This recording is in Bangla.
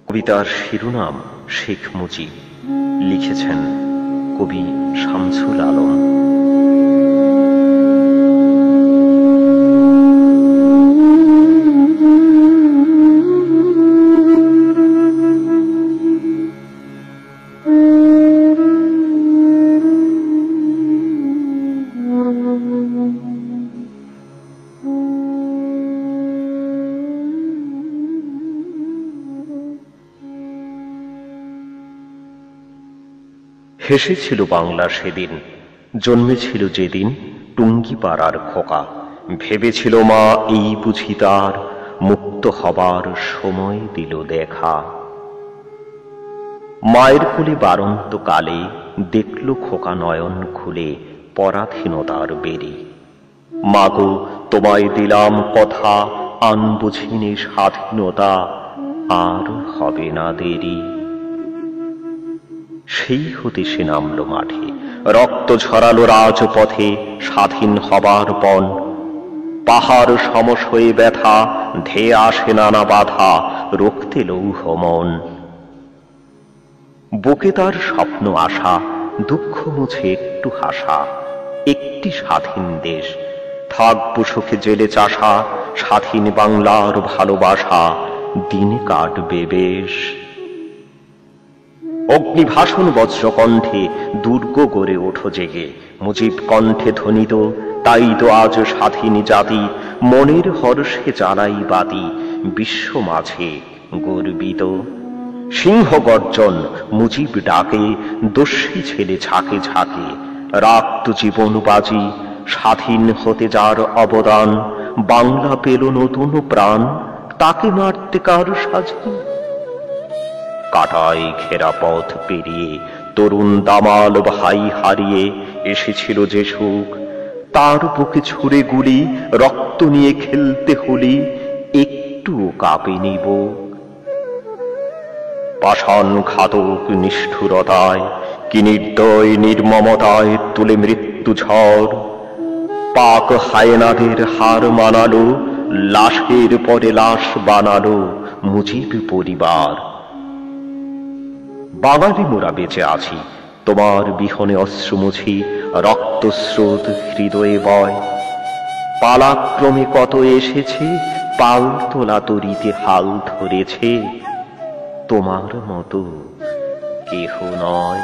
কবিতার শিরোনাম শেখ মুজিব, লিখেছেন কবি শামসুল আলম। হেসেছিল বাংলা সেদিন, জন্মেছিল যেদিন টুঙ্গিপাড়ার খোকা। ভেবেছিল মা এই বুঝি তার মুক্ত হবার সময় দিল দেখা। মায়ের কোলে বারন্ত কালে দেখল খোকা নয়ন খুলে পরাধীনতার বেরি। মাগো তোমায় দিলাম কথা, আনবো ছিনে স্বাধীনতা, আর হবে না দেরি। সেই হতে সে নামলো মাঠে, রক্ত ঝরালো রাজপথে, স্বাধীন হবার পণ। পাহাড় সমস হয়ে ব্যথা, ধেয়ে আসে নানা বাধা, রক্তে লৌহ মন। বুকে তার স্বপ্ন আশা, দুঃখ মুছে একটু হাসা, একটি স্বাধীন দেশ। থাকবো সুখে জেলে চাষা, স্বাধীন বাংলার ভালোবাসা, দিনে কাটবে বেশ। অগ্নিভাষণ বজ্রকণ্ঠে দুর্গ গড়ে ওঠো জেগে, মুজিব কণ্ঠে ধ্বনিত, তাই তো আজ স্বাধীন জাতি। মনের হর্ষে জ্বালাই বাতি, বিশ্ব মাঝে গর্বিত। সিংহ গর্জন মুজিব ডাকে, দস্যি ছেলে ঝাঁকে ঝাঁকে। রাখত জীবন বাজি, স্বাধীন হতে যার অবদান। বাংলা পেল নতুন প্রাণ, তাকে মারতে কার সাজি। কাটায় ঘেরা পথ পেরিয়ে তরুণ দামাল ভাই হারিয়ে এসেছিল যে সুখ, তার বুকে ছুঁড়ে গুলি, রক্ত নিয়ে খেলতে হলি, একটুও কাঁপেনি বুক। পাষাণ ঘাতক নিষ্ঠুরতায়, কি নির্দয় নির্মমতায় তুলে মৃত্যু ঝড়। পাক হায়নাদের হার মানালো, লাশের পরে লাশ বানালো মুজিব পরিবার। বাঙালি মোরা বেঁচে আছি, তোমার বিহনে অশ্রু মুছি, রক্তস্রোত হৃদয়ে বয়। পালাক্রমে কত এসেছে, পাল তোলা তরিতে হাল ধরেছে, তোমার মতো কেহ নয়।